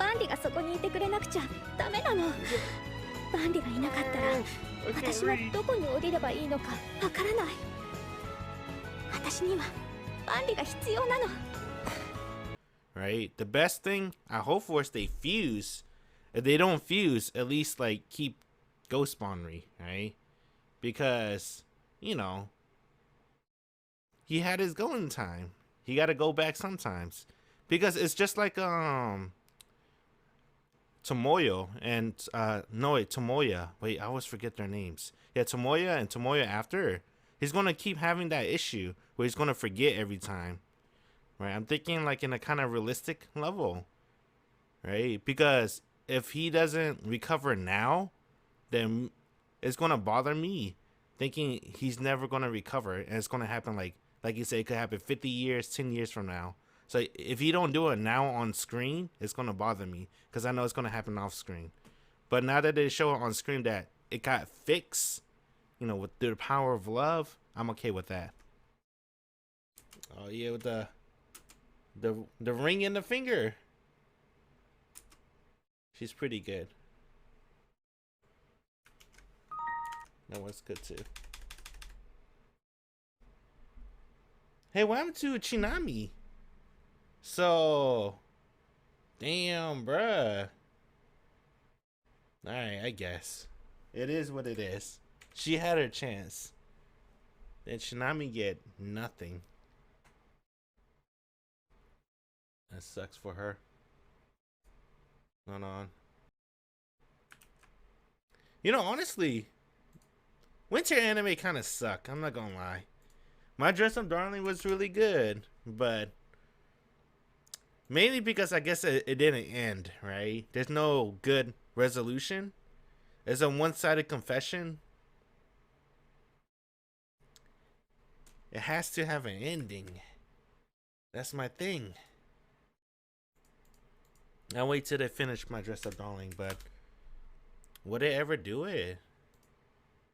バンリがそこにいてくれなくちゃダメなの。バンリがいなかったら私はどこに降りればいいのかわからない。私にはバンリが必要なの。 Right? The best thing I hope for is they fuse. If they don't fuse, at least like keep Ghost Bonry, right? Because, you know, he had his going time. He got to go back sometimes. Because it's just like Tomoyo and Tomoya. Wait, I always forget their names. Yeah, Tomoya and Tomoya after. He's going to keep having that issue where he's going to forget every time. Right? I'm thinking like in a kind of realistic level. Right? Because if he doesn't recover now, then it's going to bother me thinking he's never going to recover, and it's going to happen like you said, it could happen 50 years, 10 years from now. So if he don't do it now on screen, it's going to bother me because I know it's going to happen off screen. But now that they show it on screen that it got fixed, you know, with the power of love, I'm okay with that. Oh yeah, with the ring in the finger. She's pretty good. That one's good too. Hey, what happened to Chinami? So, damn, bruh. Alright, I guess. It is what it is. She had her chance. Then Chinami get nothing. That sucks for her. Hold on. You know, honestly, winter anime kind of suck. I'm not gonna lie. My Dress Up Darling was really good, but mainly because I guess it didn't end, right? There's no good resolution. It's a one-sided confession. It has to have an ending. That's my thing. I'll wait till they finish My Dress Up Darling, but would they ever do it?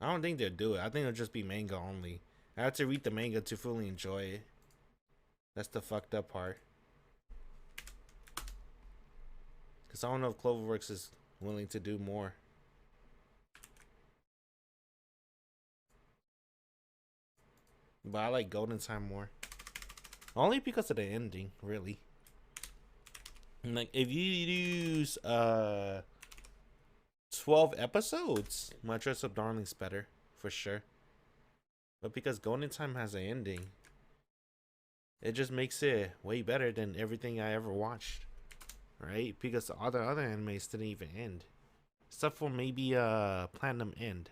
I don't think they'll do it. I think it'll just be manga only. I have to read the manga to fully enjoy it. That's the fucked up part. Because I don't know if Cloverworks is willing to do more. But I like Golden Time more. Only because of the ending, really. Like, if you use 12 episodes, My Dress Up Darling's better, for sure. But because Golden Time has an ending, it just makes it way better than everything I ever watched. Right? Because all the other animes didn't even end. Except for maybe Platinum End.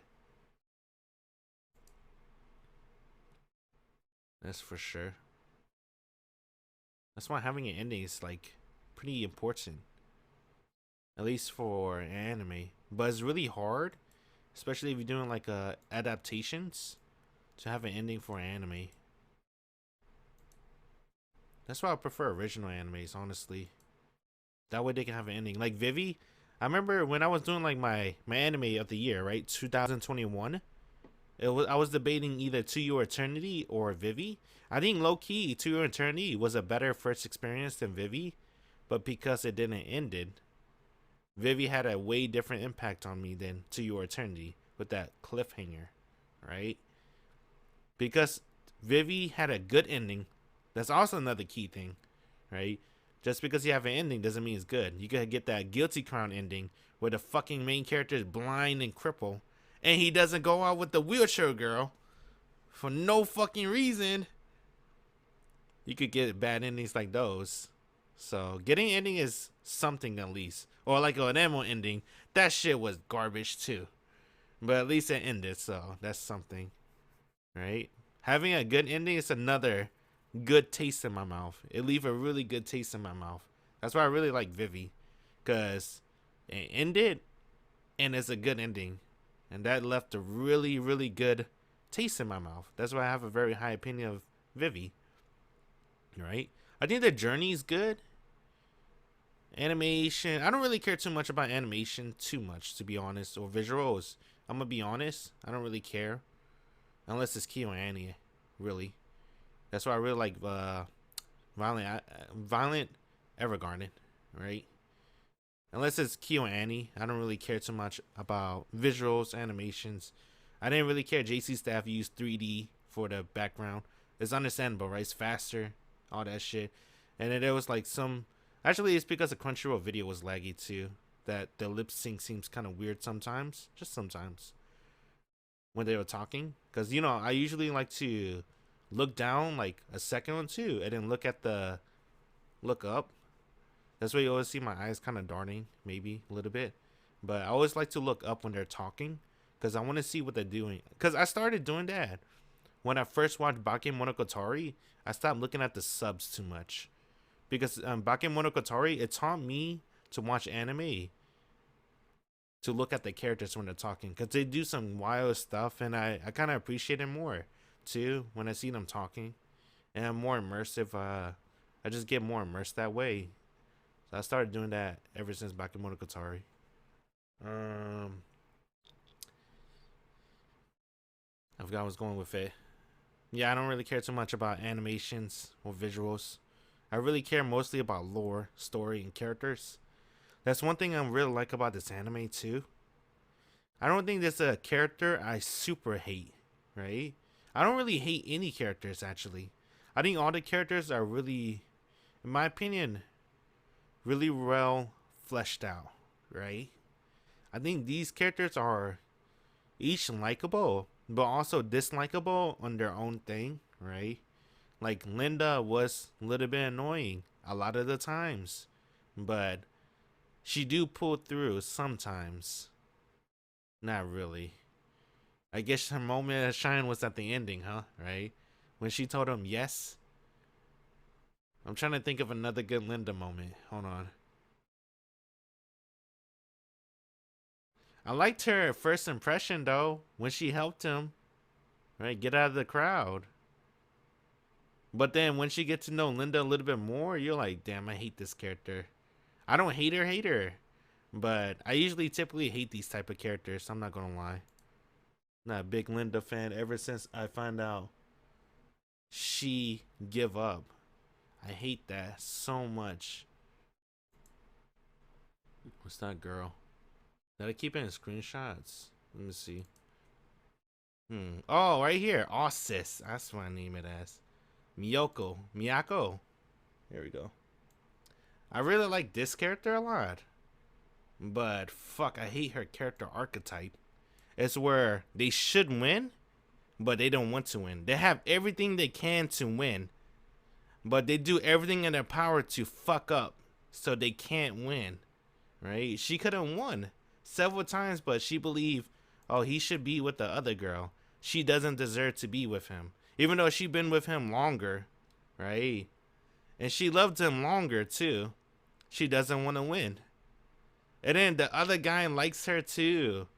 That's for sure. That's why having an ending is like pretty important. At least for an anime. But it's really hard, especially if you're doing like adaptations, to have an ending for an anime. That's why I prefer original animes, honestly. That way they can have an ending. Like Vivi, I remember when I was doing like my anime of the year, right? 2021. I was debating either To Your Eternity or Vivi. I think low key To Your Eternity was a better first experience than Vivi, but because it didn't end it, Vivi had a way different impact on me than To Your Eternity with that cliffhanger, right? Because Vivi had a good ending. That's also another key thing, right? Just because you have an ending doesn't mean it's good. You could get that Guilty Crown ending where the fucking main character is blind and crippled, and he doesn't go out with the wheelchair girl for no fucking reason. You could get bad endings like those. So getting an ending is something at least. Or like an Emo ending. That shit was garbage too. But at least it ended, so that's something. Right? Having a good ending is another good taste in my mouth. It leaves a really good taste in my mouth. That's why I really like Vivi. Because it ended and it's a good ending. And that left a really, really good taste in my mouth. That's why I have a very high opinion of Vivi. Right? I think the journey is good. Animation, I don't really care too much about animation too much, to be honest, or visuals. I'm gonna be honest, I don't really care unless it's Kyo Annie, really. That's why I really like Violent Evergarden, right? Unless it's Kyo and Annie, I don't really care too much about visuals, animations. I didn't really care. JC Staff used 3D for the background. It's understandable, right? It's faster, all that shit. And then there was like some. Actually, it's because the Crunchyroll video was laggy too. That the lip sync seems kind of weird sometimes. Just sometimes. When they were talking. Because, I usually like to look down like a second or two and then look up. That's why you always see my eyes kind of darting, maybe a little bit. But I always like to look up when they're talking because I want to see what they're doing. Because I started doing that. When I first watched Bakemonogatari, I stopped looking at the subs too much. Because Bakemonogatari, it taught me to watch anime. To look at the characters when they're talking. Because they do some wild stuff and I kind of appreciate it more. Too, when I see them talking. And I'm more immersive. I just get more immersed that way. So I started doing that ever since Bakemonogatari. I forgot I was going with it. Yeah, I don't really care too much about animations or visuals. I really care mostly about lore, story, and characters. That's one thing I really like about this anime too. I don't think there's a character I super hate, right? I don't really hate any characters actually. I think all the characters are really, in my opinion, really well fleshed out, right? I think these characters are each likable, but also dislikable on their own thing, right? Like Linda was a little bit annoying a lot of the times, but she do pull through sometimes. Not really. I guess her moment of shine was at the ending, huh? Right? When she told him yes. I'm trying to think of another good Linda moment. Hold on. I liked her first impression though, when she helped him, right, get out of the crowd. But then when she gets to know Linda a little bit more, you're like, damn, I hate this character. I don't hate her, but I usually typically hate these type of characters. I'm not gonna lie. Not a big Linda fan ever since I found out she give up. I hate that so much. What's that girl? Did I keep it in screenshots? Let me see. Oh, right here. Ossis. That's what I name it as. Miyako. There we go. I really like this character a lot. But fuck, I hate her character archetype. It's where they should win, but they don't want to win. They have everything they can to win, but they do everything in their power to fuck up so they can't win. Right? She could have won several times, but she believed, oh, he should be with the other girl. She doesn't deserve to be with him. Even though she been with him longer, right? And she loved him longer too. She doesn't want to win. And then the other guy likes her too.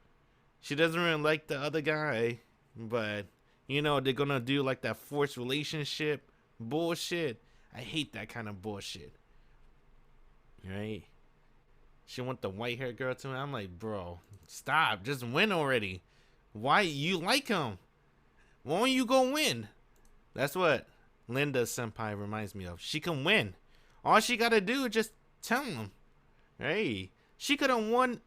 She doesn't really like the other guy, but they're gonna do like that forced relationship bullshit. I hate that kind of bullshit. Right? She want the white haired girl to me. I'm like, bro, stop. Just win already. Why you like him? Why don't you go win? That's what Linda Senpai reminds me of. She can win. All she gotta do is just tell him. Hey, she could have won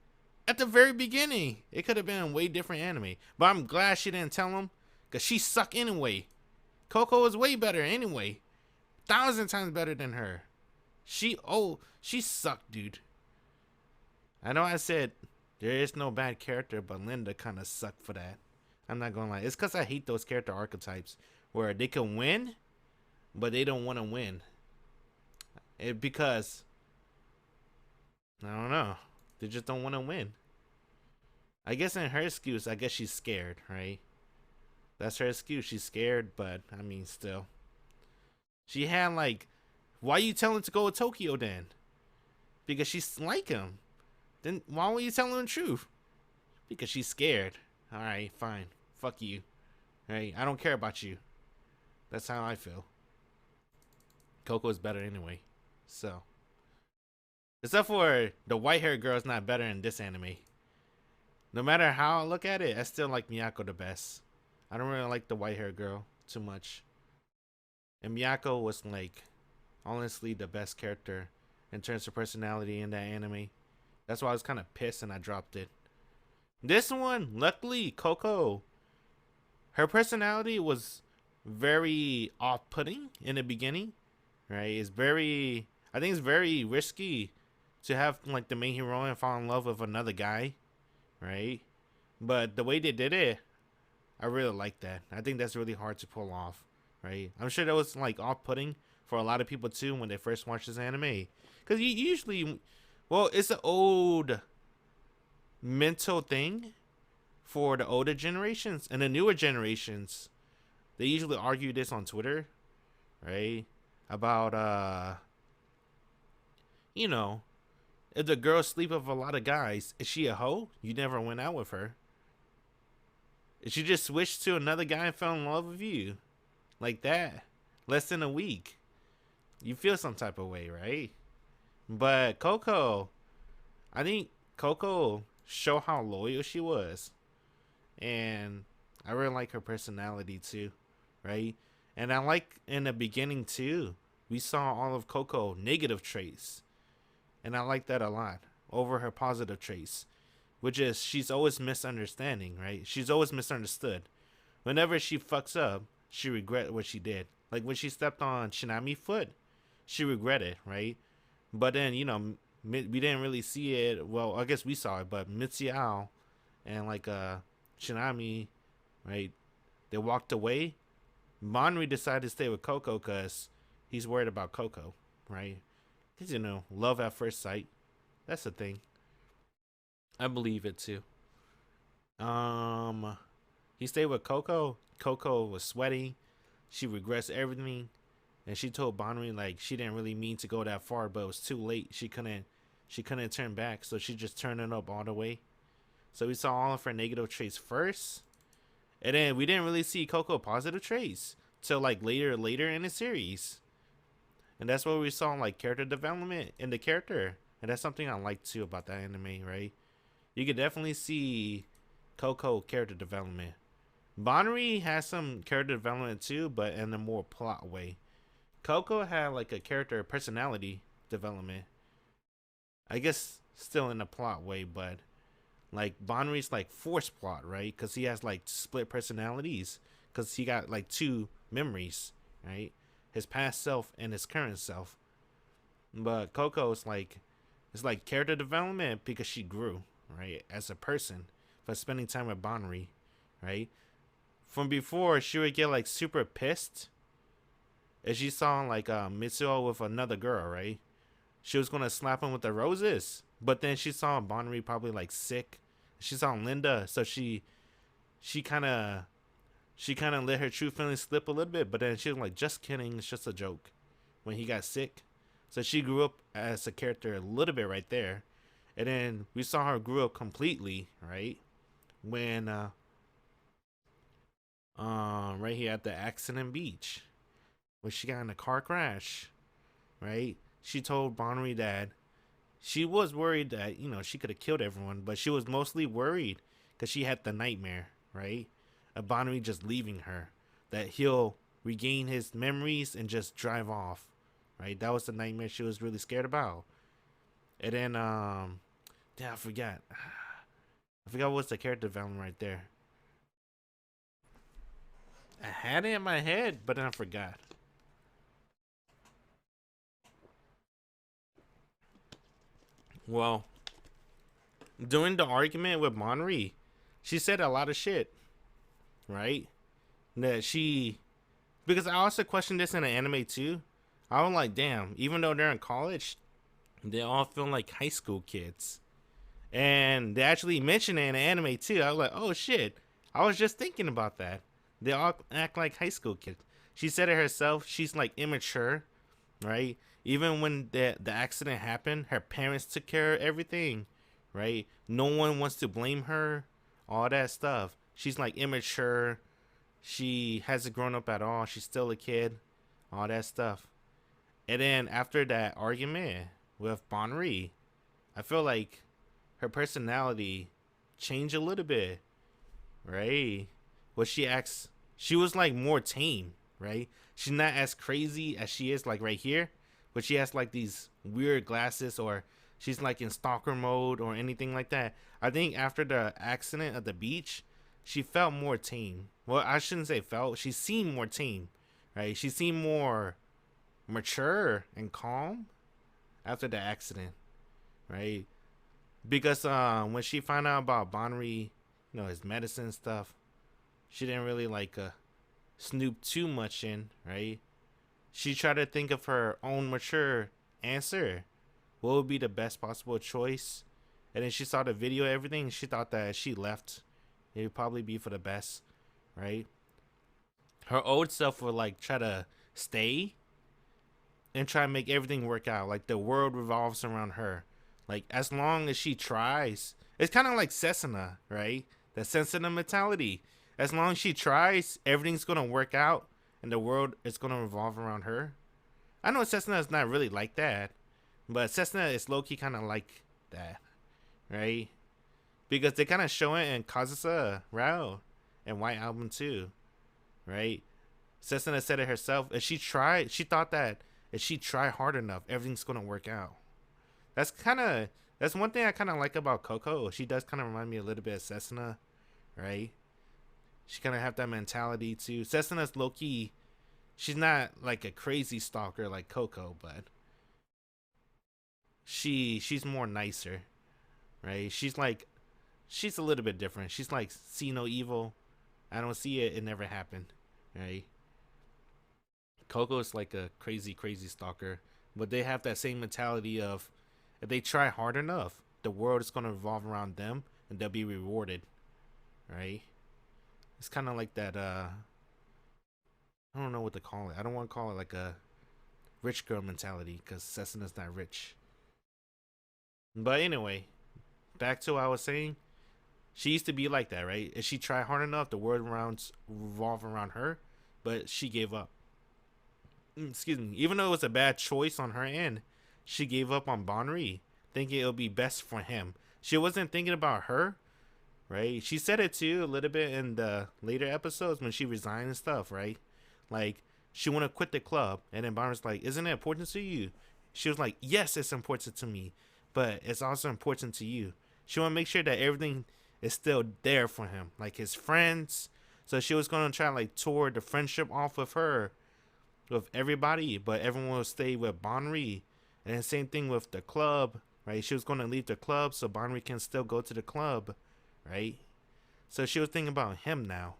at the very beginning. It could have been a way different anime. But I'm glad she didn't tell him, because she suck anyway. Coco is way better anyway. 1,000 times better than her. She sucked, dude. I know I said there is no bad character, but Linda kind of sucked for that. I'm not gonna lie. It's because I hate those character archetypes where they can win, but they don't want to win. Because I don't know. They just don't want to win. I guess in her excuse, I guess she's scared, right? That's her excuse. She's scared, but I mean, still. She had like, why you telling her to go to Tokyo then? Because she's like him. Then why won't you tell him the truth? Because she's scared. All right, fine. Fuck you. Right? I don't care about you. That's how I feel. Coco's better anyway. So. Except for the white haired girl's not better in this anime. No matter how I look at it, I still like Miyako the best. I don't really like the white haired girl too much. And Miyako was like, honestly, the best character in terms of personality in that anime. That's why I was kind of pissed and I dropped it. This one, luckily, Coco, her personality was very off-putting in the beginning, right? It's very, I think it's very risky to have like the main heroine fall in love with another guy, right? But the way they did it, I really like that. I think that's really hard to pull off, right? I'm sure that was like off-putting for a lot of people too when they first watched this anime, because you usually, well, it's an old mental thing for the older generations and the newer generations. They usually argue this on Twitter, right? About you know, if the girl sleep with a lot of guys, is she a hoe? You never went out with her. If she just switched to another guy and fell in love with you, like that, less than a week, you feel some type of way, right? But Coco, I think Coco showed how loyal she was, and I really like her personality too, right? And I like in the beginning too, we saw all of Coco negative traits, and I like that a lot over her positive traits, which is she's always misunderstanding, right? She's always misunderstood. Whenever she fucks up, she regret what she did. Like when she stepped on Shinami's foot, she regretted, right? But then we didn't really see it. Well, I guess we saw it, but Mitsuo and like Shinami, right? They walked away. Monri decided to stay with Coco because he's worried about Coco, right? Because love at first sight. That's the thing. I believe it too. He stayed with Coco. Coco was sweaty. She regrets everything, and she told Bonri like she didn't really mean to go that far, but it was too late. She couldn't turn back, so she just turned it up all the way. So we saw all of her negative traits first, and then we didn't really see Coco positive traits till like later in the series, and that's where we saw like character development in the character, and that's something I like too about that anime, right? You could definitely see Coco character development. Bonri has some character development too, but in a more plot way. Coco had like a character personality development. I guess still in a plot way, but like Bonri's like forced plot, right? Because he has like split personalities. Because he got like two memories, right? His past self and his current self. But Coco's like, it's like character development because she grew, right, as a person for spending time with Bonri, right? From before, she would get like super pissed if she saw like Mitsuo with another girl, right? She was gonna slap him with the roses, but then she saw Bonri probably like sick. She saw Linda, so she kind of let her true feelings slip a little bit. But then she was like, "Just kidding, it's just a joke." When he got sick, so she grew up as a character a little bit right there, and then we saw her grow up completely, right? When right here at the accident beach, when she got in a car crash, right? She told Bonri that she was worried that she could have killed everyone, but she was mostly worried because she had the nightmare, right? Of Bonri just leaving her, that he'll regain his memories and just drive off, right? That was the nightmare she was really scared about. And then damn, I forgot what's the character development right there. I had it in my head, but then I forgot. Well, during the argument with Monri, she said a lot of shit, right? That she, because I also questioned this in the anime too. I was like, damn, even though they're in college, they all feel like high school kids. And they actually mentioned it in the anime too. I was like, oh shit, I was just thinking about that. They all act like high school kids. She said it herself. She's like immature, right? Even when the accident happened, her parents took care of everything, right? No one wants to blame her, all that stuff. She's like immature. She hasn't grown up at all. She's still a kid, all that stuff. And then after that argument with Bonri, I feel like her personality changed a little bit, right? What she acts, she was like more tame, right? She's not as crazy as she is like right here, but she has like these weird glasses, or she's like in stalker mode or anything like that. I think after the accident at the beach, she felt more tame. Well, I shouldn't say felt. She seemed more tame, right? She seemed more mature and calm after the accident, right? Because when she found out about Bonry, his medicine stuff, she didn't really like snoop too much in, right? She tried to think of her own mature answer. What would be the best possible choice? And then she saw the video, everything. She thought that she left, it would probably be for the best, right? Her old self would like try to stay and try to make everything work out. Like the world revolves around her. Like as long as she tries, it's kind of like Cessna, right? The sensitive mentality. As long as she tries, everything's gonna work out, and the world is gonna revolve around her. I know Cessna is not really like that, but Cessna is low key kind of like that, right? Because they kind of show it in Kazusa Rao and White Album too, right? Cessna said it herself. If she tried, she thought that if she tried hard enough, everything's gonna work out. That's one thing I kind of like about Coco. She does kind of remind me a little bit of Cessna, right? She kind of have that mentality too. Cessna's low key. She's not like a crazy stalker like Coco, but she's more nicer, right? She's a little bit different. She's like, see no evil, I don't see it, it never happened, right? Coco is like a crazy stalker, but they have that same mentality of if they try hard enough, the world is gonna revolve around them and they'll be rewarded, right? It's kind of like that. I don't know what to call it. I don't want to call it like a rich girl mentality because Cessna's not rich. But anyway, back to what I was saying. She used to be like that, right? If she tried hard enough, the world around revolve around her, but she gave up. Excuse me. Even though it was a bad choice on her end, she gave up on Bonry, thinking it would be best for him. She wasn't thinking about her, right? She said it too a little bit in the later episodes when she resigned and stuff, right? Like she want to quit the club, and then Bonry's like, "Isn't it important to you?" She was like, "Yes, it's important to me, but it's also important to you." She want to make sure that everything is still there for him, like his friends. So she was gonna try like tour the friendship off with her, with everybody, but everyone will stay with Bonry. And the same thing with the club, right? She was gonna leave the club so Bonry can still go to the club, right? So she was thinking about him now,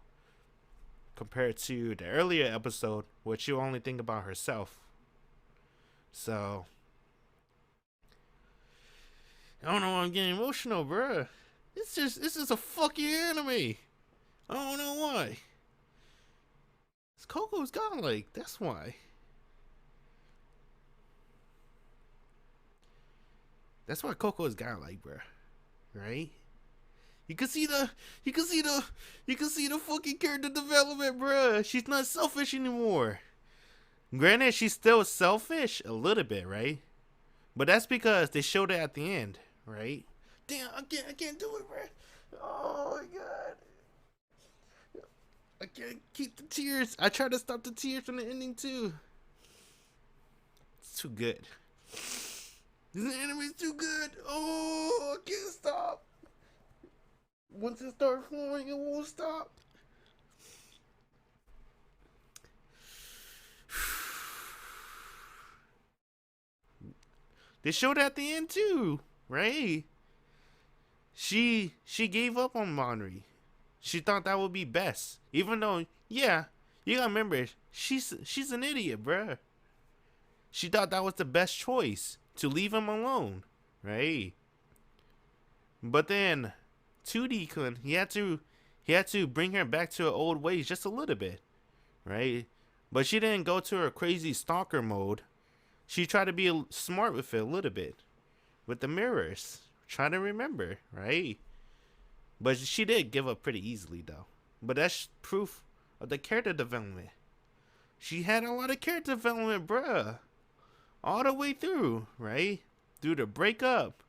compared to the earlier episode, where she will only think about herself. So I don't know why I'm getting emotional, bruh. This is a fucking anime. I don't know why. It's Coco's godlike. That's why. That's why Coco is godlike, bruh. Right? You can see the fucking character development, bruh. She's not selfish anymore. Granted, she's still selfish a little bit, right? But that's because they showed it at the end, right? Damn, I can't do it, bruh. Oh my god. I can't keep the tears. I tried to stop the tears from the ending too. It's too good. This anime's too good. Oh, I can't stop. Once it starts flowing, it won't stop. They showed at the end too, right? She gave up on Monri. She thought that would be best, even though, yeah, you gotta remember, she's an idiot, bruh. She thought that was the best choice to leave him alone, right? But then 2D-kun, he had to bring her back to her old ways just a little bit, right? But she didn't go to her crazy stalker mode. She tried to be smart with it a little bit, with the mirrors, trying to remember, right? But she did give up pretty easily, though. But that's proof of the character development. She had a lot of character development, bruh. All the way through, right? Through the breakup,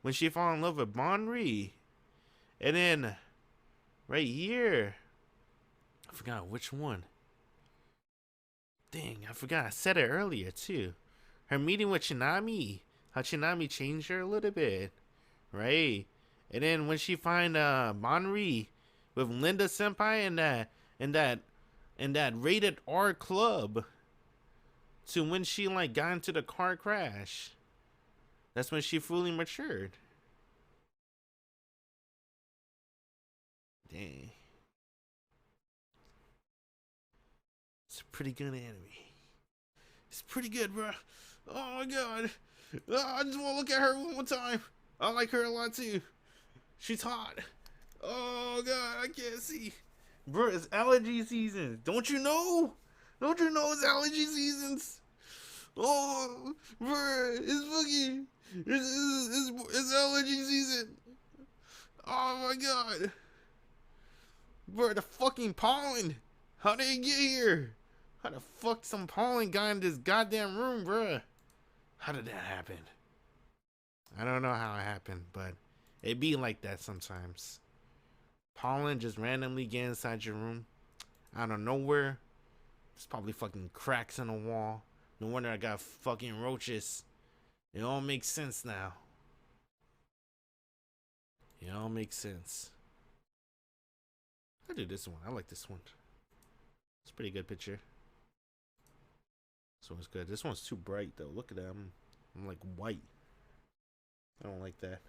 when she fell in love with Bonri. And then, right here, I forgot which one. Dang, I forgot. I said it earlier, too. Her meeting with Shinami. Hachinami changed her a little bit, right? And then when she find Monri with Linda Senpai and that and that rated R club, to when she like got into the car crash, that's when she fully matured. Dang. It's a pretty good anime. It's pretty good, bro. Oh my god. Oh, I just want to look at her one more time. I like her a lot too. She's hot. Oh god, I can't see. Bro, it's allergy season. Don't you know? Don't you know it's allergy seasons? Oh, bro, it's fucking. It's allergy season. Oh my god. Bro, the fucking pollen. How did it get here? How the fuck some pollen got in this goddamn room, bro? How did that happen? I don't know how it happened, but it be like that sometimes. Pollen just randomly get inside your room out of nowhere. There's probably fucking cracks in the wall. No wonder I got fucking roaches. It all makes sense now. It all makes sense. I do this one. I like this one. It's a pretty good picture. This one's good. This one's too bright though. Look at that. I'm like white. I don't like that.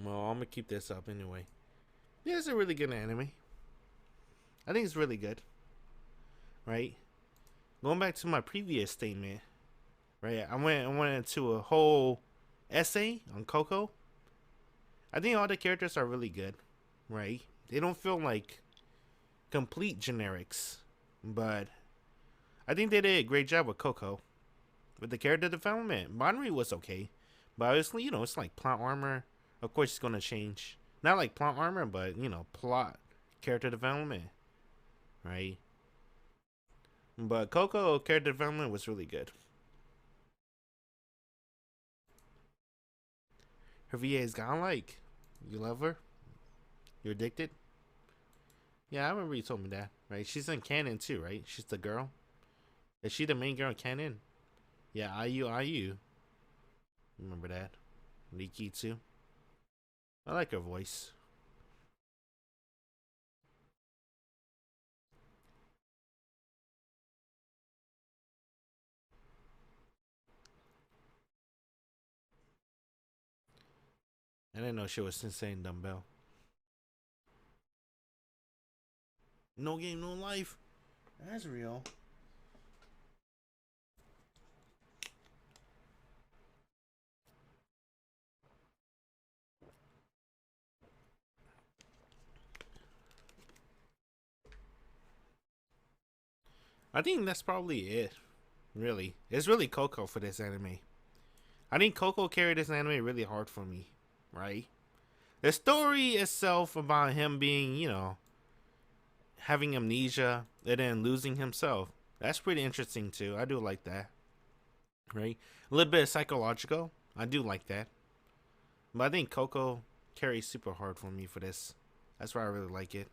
Well, I'm gonna keep this up anyway. Yeah, it's a really good anime. I think it's really good. Right? Going back to my previous statement, right? I went into a whole essay on Coco. I think all the characters are really good, right? They don't feel like complete generics, but I think they did a great job with Coco. With the character development, Monri was okay, but obviously, you know, it's like plot armor. Of course, it's gonna change. Not like plot armor, but you know, plot, character development, right? But Coco character development was really good. Her VA is godlike. You love her? You're addicted? Yeah, I remember you told me that, right? She's in canon too, right? She's the girl. Is she the main girl in canon? Yeah, IU. Remember that? Riki too. I like her voice. I didn't know she was Sensei and Dumbbell. No game, no life. That's real. I think that's probably it. Really. It's really Coco for this anime. I think Coco carried this anime really hard for me, right? The story itself about him being, you know, having amnesia and then losing himself. That's pretty interesting too. I do like that. Right? A little bit of psychological. I do like that. But I think Coco carries super hard for me for this. That's why I really like it.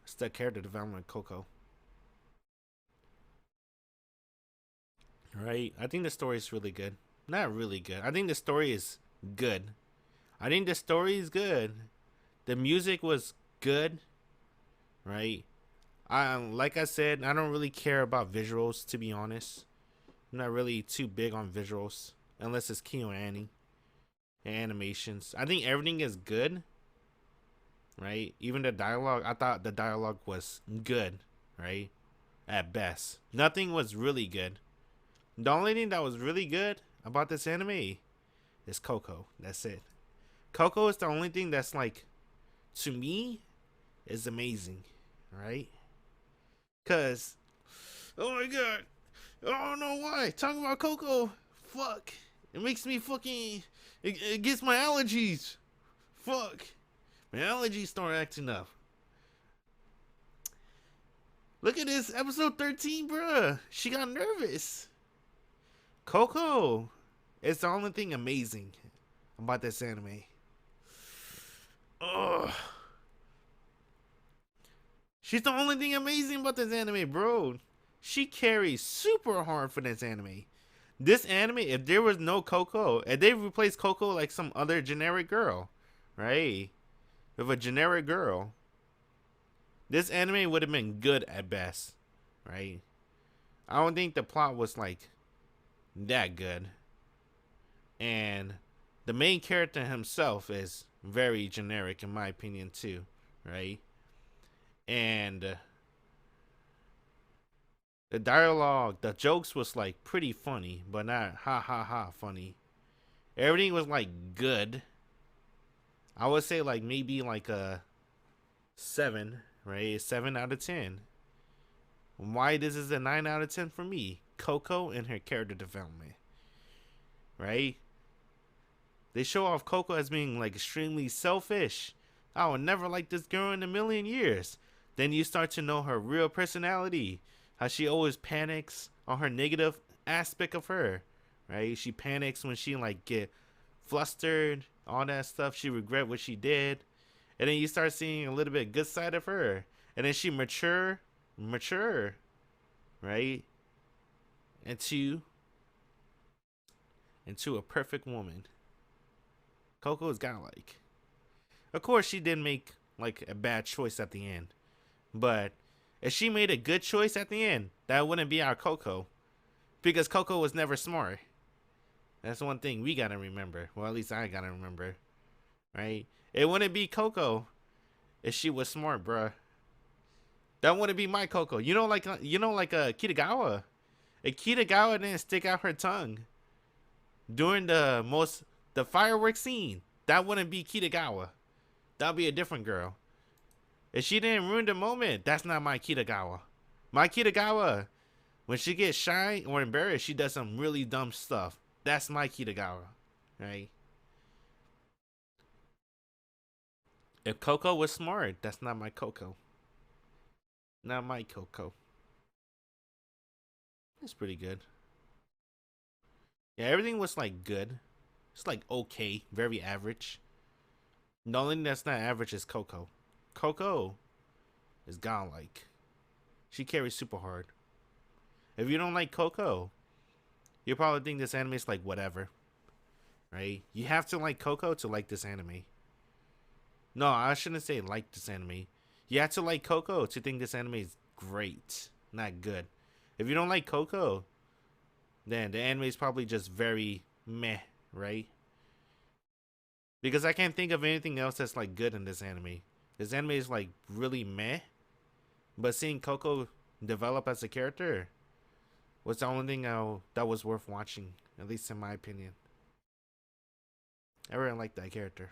It's the character development of Coco. Right? I think the story is really good. Not really good. I think the story is good. I think the story is good. The music was good. Right? Like I said, I don't really care about visuals, to be honest. I'm not really too big on visuals unless it's KyoAni and animations. I think everything is good, right? Even the dialogue, I thought the dialogue was good, right? At best, nothing was really good. The only thing that was really good about this anime is Coco. That's it. Coco is the only thing that's like, to me, is amazing, right? Cause, oh my god, I don't know why. Talking about Coco, fuck. It makes me fucking. It gets my allergies. Fuck. My allergies start acting up. Look at this, episode 13, bruh. She got nervous. Coco is the only thing amazing about this anime. Ugh. She's the only thing amazing about this anime, bro. She carries super hard for this anime. This anime, if there was no Coco, and they replaced Coco like some other generic girl, right? With a generic girl, this anime would have been good at best, right? I don't think the plot was like that good. And the main character himself is very generic in my opinion too, right? And the dialogue, the jokes was like pretty funny, but not ha ha ha funny. Everything was like good. I would say like maybe like a 7, right? 7 out of 10. Why this is a 9 out of 10 for me? Coco and her character development, right? They show off Coco as being like extremely selfish. I would never like this girl in a million years. Then you start to know her real personality. How she always panics on her negative aspect of her, right? She panics when she like get flustered, all that stuff. She regret what she did. And then you start seeing a little bit good side of her. And then she mature, right? Into a perfect woman. Coco's got like, of course she did make like a bad choice at the end, but if she made a good choice at the end, that wouldn't be our Coco, because Coco was never smart. That's one thing we gotta remember. Well, at least I gotta remember, right? It wouldn't be Coco if she was smart, bruh. That wouldn't be my Coco. Like Kitagawa. If Kitagawa didn't stick out her tongue during the fireworks scene, that wouldn't be Kitagawa. That'd be a different girl. If she didn't ruin the moment, that's not my Kitagawa. My Kitagawa, when she gets shy or embarrassed, she does some really dumb stuff. That's my Kitagawa, right? If Coco was smart, that's not my Coco. Not my Coco. It's pretty good. Yeah, everything was like good. It's like okay, very average. The only thing that's not average is Coco. Coco is godlike. She carries super hard. If you don't like Coco, you probably think this anime is like whatever, right? You have to like Coco to like this anime. No, I shouldn't say like this anime. You have to like Coco to think this anime is great, not good. If you don't like Coco, then the anime is probably just very meh, right? Because I can't think of anything else that's like good in this anime. This anime is like really meh. But seeing Coco develop as a character was the only thing that was worth watching, at least in my opinion. I really like that character.